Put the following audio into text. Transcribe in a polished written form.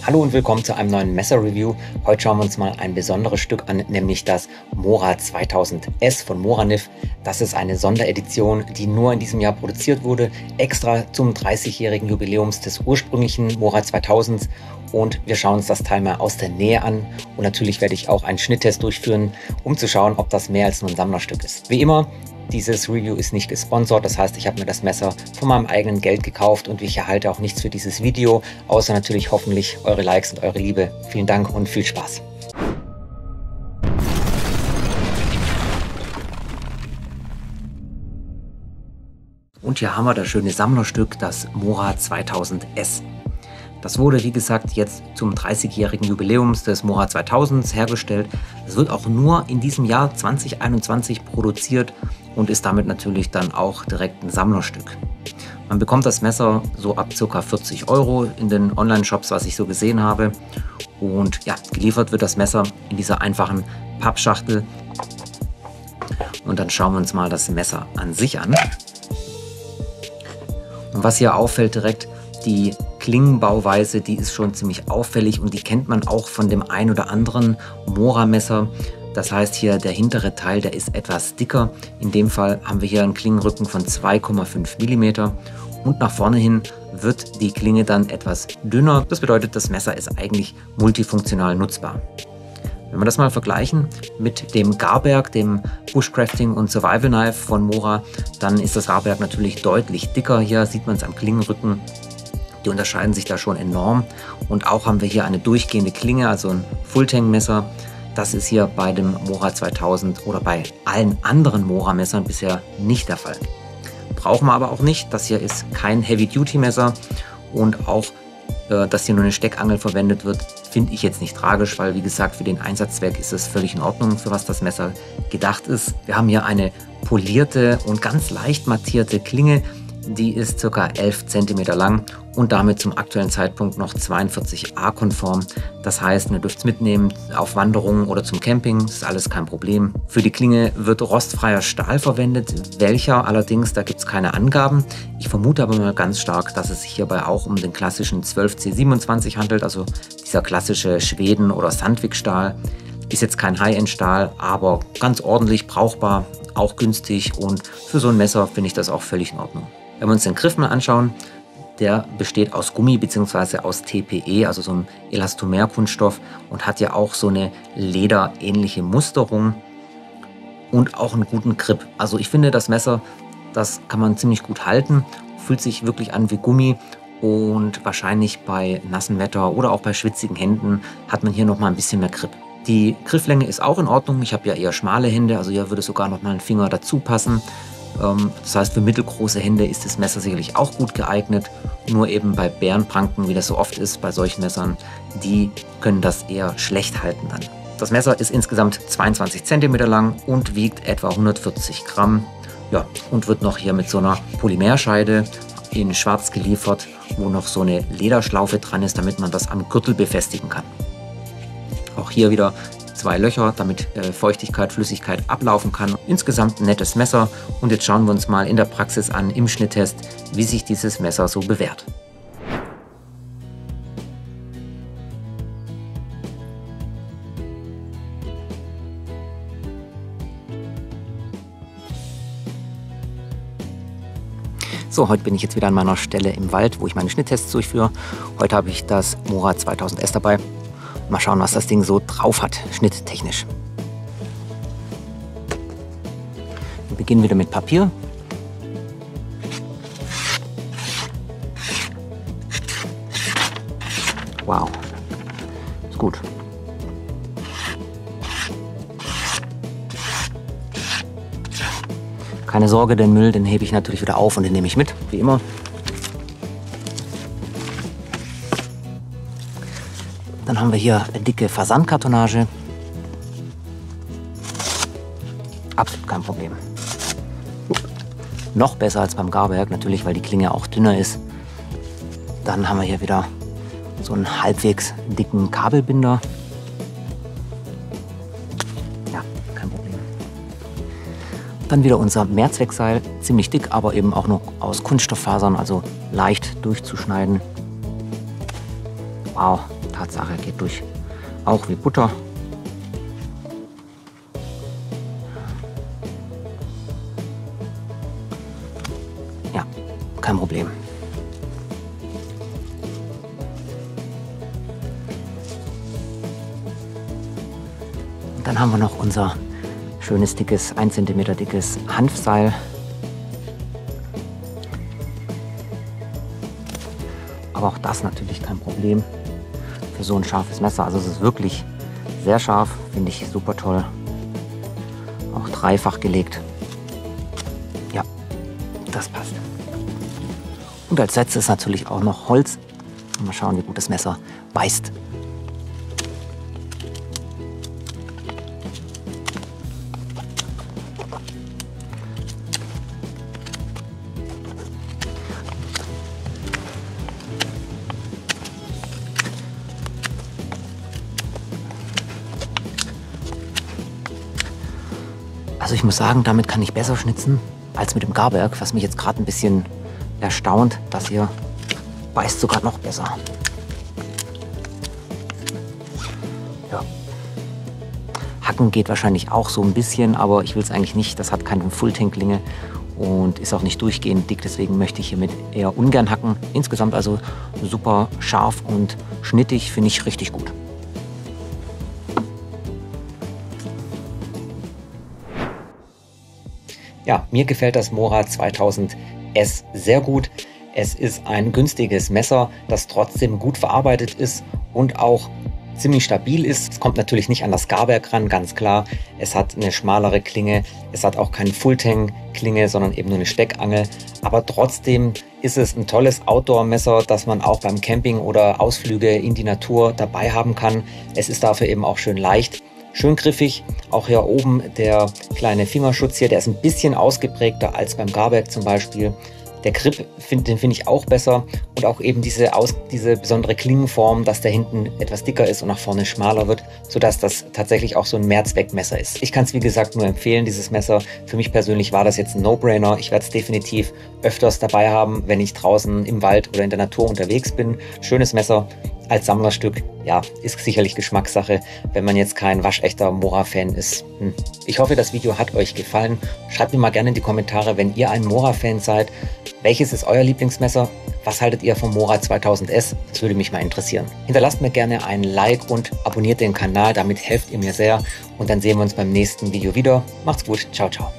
Hallo und willkommen zu einem neuen Messer-Review. Heute schauen wir uns mal ein besonderes Stück an, nämlich das Mora 2000S von Moranif. Das ist eine Sonderedition, die nur in diesem Jahr produziert wurde, extra zum 30-jährigen Jubiläums des ursprünglichen Mora 2000s. Und wir schauen uns das Teil mal aus der Nähe an. Und natürlich werde ich auch einen Schnitttest durchführen, um zu schauen, ob das mehr als nur ein Sammlerstück ist. Wie immer, dieses Review ist nicht gesponsert, das heißt, ich habe mir das Messer von meinem eigenen Geld gekauft und ich erhalte auch nichts für dieses Video, außer natürlich hoffentlich eure Likes und eure Liebe. Vielen Dank und viel Spaß! Und hier haben wir das schöne Sammlerstück, das Mora 2000S. Das wurde, wie gesagt, jetzt zum 30-jährigen Jubiläums des Mora 2000s hergestellt. Es wird auch nur in diesem Jahr 2021 produziert und ist damit natürlich dann auch direkt ein Sammlerstück. Man bekommt das Messer so ab ca. 40 € in den Online-Shops, was ich so gesehen habe. Und ja, geliefert wird das Messer in dieser einfachen Pappschachtel. Und dann schauen wir uns mal das Messer an sich an. Und was hier auffällt direkt, die Klingenbauweise, die ist schon ziemlich auffällig und die kennt man auch von dem ein oder anderen Mora-Messer. Das heißt hier, der hintere Teil, der ist etwas dicker. In dem Fall haben wir hier einen Klingenrücken von 2,5 mm und nach vorne hin wird die Klinge dann etwas dünner. Das bedeutet, das Messer ist eigentlich multifunktional nutzbar. Wenn wir das mal vergleichen mit dem Garberg, dem Bushcrafting und Survival Knife von Mora, dann ist das Garberg natürlich deutlich dicker. Hier sieht man es am Klingenrücken. Die unterscheiden sich da schon enorm. Und auch haben wir hier eine durchgehende Klinge, also ein Fulltang-Messer. Das ist hier bei dem Mora 2000 oder bei allen anderen Mora-Messern bisher nicht der Fall. Brauchen wir aber auch nicht. Das hier ist kein Heavy-Duty-Messer und auch, dass hier nur eine Steckangel verwendet wird, finde ich jetzt nicht tragisch, weil wie gesagt, für den Einsatzzweck ist es völlig in Ordnung, für was das Messer gedacht ist. Wir haben hier eine polierte und ganz leicht mattierte Klinge. Die ist ca. 11 cm lang und damit zum aktuellen Zeitpunkt noch 42a konform. Das heißt, ihr dürft es mitnehmen auf Wanderungen oder zum Camping, das ist alles kein Problem. Für die Klinge wird rostfreier Stahl verwendet, welcher allerdings, da gibt es keine Angaben. Ich vermute aber mal ganz stark, dass es sich hierbei auch um den klassischen 12C27 handelt, also dieser klassische Schweden- oder Sandvik-Stahl. Ist jetzt kein High-End-Stahl, aber ganz ordentlich, brauchbar, auch günstig und für so ein Messer finde ich das auch völlig in Ordnung. Wenn wir uns den Griff mal anschauen, der besteht aus Gummi bzw. aus TPE, also so einem Elastomer-Kunststoff und hat ja auch so eine lederähnliche Musterung und auch einen guten Grip. Also ich finde, das Messer, das kann man ziemlich gut halten, fühlt sich wirklich an wie Gummi und wahrscheinlich bei nassem Wetter oder auch bei schwitzigen Händen hat man hier nochmal ein bisschen mehr Grip. Die Grifflänge ist auch in Ordnung, ich habe ja eher schmale Hände, also hier würde sogar noch mal ein Finger dazu passen. Das heißt, für mittelgroße Hände ist das Messer sicherlich auch gut geeignet. Nur eben bei Bärenpranken, wie das so oft ist bei solchen Messern, die können das eher schlecht halten dann. Das Messer ist insgesamt 22 cm lang und wiegt etwa 140 Gramm. Ja, und wird noch hier mit so einer Polymerscheide in schwarz geliefert, wo noch so eine Lederschlaufe dran ist, damit man das am Gürtel befestigen kann. Auch hier wieder 2 Löcher, damit Feuchtigkeit, Flüssigkeit ablaufen kann. Insgesamt ein nettes Messer und jetzt schauen wir uns mal in der Praxis an, im Schnitttest, wie sich dieses Messer so bewährt. So, heute bin ich jetzt wieder an meiner Stelle im Wald, wo ich meine Schnitttests durchführe. Heute habe ich das Mora 2000S dabei. Mal schauen, was das Ding so drauf hat, schnitttechnisch. Wir beginnen wieder mit Papier. Wow, ist gut. Keine Sorge, den Müll, den hebe ich natürlich wieder auf und den nehme ich mit, wie immer. Dann haben wir hier eine dicke Versandkartonage. Absolut kein Problem. Noch besser als beim Garberg, natürlich, weil die Klinge auch dünner ist. Dann haben wir hier wieder so einen halbwegs dicken Kabelbinder. Ja, kein Problem. Dann wieder unser Mehrzweckseil, ziemlich dick, aber eben auch noch aus Kunststofffasern, also leicht durchzuschneiden. Wow, Tatsache, geht durch. Auch wie Butter. Ja, kein Problem. Und dann haben wir noch unser schönes, dickes, 1 cm dickes Hanfseil. Aber auch das natürlich kein Problem für so ein scharfes Messer. Also es ist wirklich sehr scharf, finde ich super toll. Auch dreifach gelegt. Ja, das passt. Und als letztes ist natürlich auch noch Holz. Mal schauen, wie gut das Messer beißt. Also ich muss sagen, damit kann ich besser schnitzen als mit dem Garwerk, was mich jetzt gerade ein bisschen erstaunt. Das hier beißt sogar noch besser. Ja. Hacken geht wahrscheinlich auch so ein bisschen, aber ich will es eigentlich nicht. Das hat keine Fulltanklinge und ist auch nicht durchgehend dick. Deswegen möchte ich hiermit eher ungern hacken. Insgesamt also super scharf und schnittig, finde ich richtig gut. Ja, mir gefällt das Mora 2000S sehr gut. Es ist ein günstiges Messer, das trotzdem gut verarbeitet ist und auch ziemlich stabil ist. Es kommt natürlich nicht an das Garwerk ran, ganz klar. Es hat eine schmalere Klinge, es hat auch keine Fulltang-Klinge, sondern eben nur eine Steckangel. Aber trotzdem ist es ein tolles Outdoor-Messer, das man auch beim Camping oder Ausflüge in die Natur dabei haben kann. Es ist dafür eben auch schön leicht. Schön griffig, auch hier oben der kleine Fingerschutz hier, der ist ein bisschen ausgeprägter als beim Garwerk zum Beispiel. Der Grip, den finde ich auch besser und auch eben diese besondere Klingenform, dass der hinten etwas dicker ist und nach vorne schmaler wird, sodass das tatsächlich auch so ein Mehrzweckmesser ist. Ich kann es wie gesagt nur empfehlen, dieses Messer. Für mich persönlich war das jetzt ein No-Brainer. Ich werde es definitiv öfters dabei haben, wenn ich draußen im Wald oder in der Natur unterwegs bin. Schönes Messer. Als Sammlerstück, ja, ist sicherlich Geschmackssache, wenn man jetzt kein waschechter Mora-Fan ist. Ich hoffe, das Video hat euch gefallen. Schreibt mir mal gerne in die Kommentare, wenn ihr ein Mora-Fan seid. Welches ist euer Lieblingsmesser? Was haltet ihr vom Mora 2000S? Das würde mich mal interessieren. Hinterlasst mir gerne ein Like und abonniert den Kanal, damit helft ihr mir sehr. Und dann sehen wir uns beim nächsten Video wieder. Macht's gut, ciao, ciao.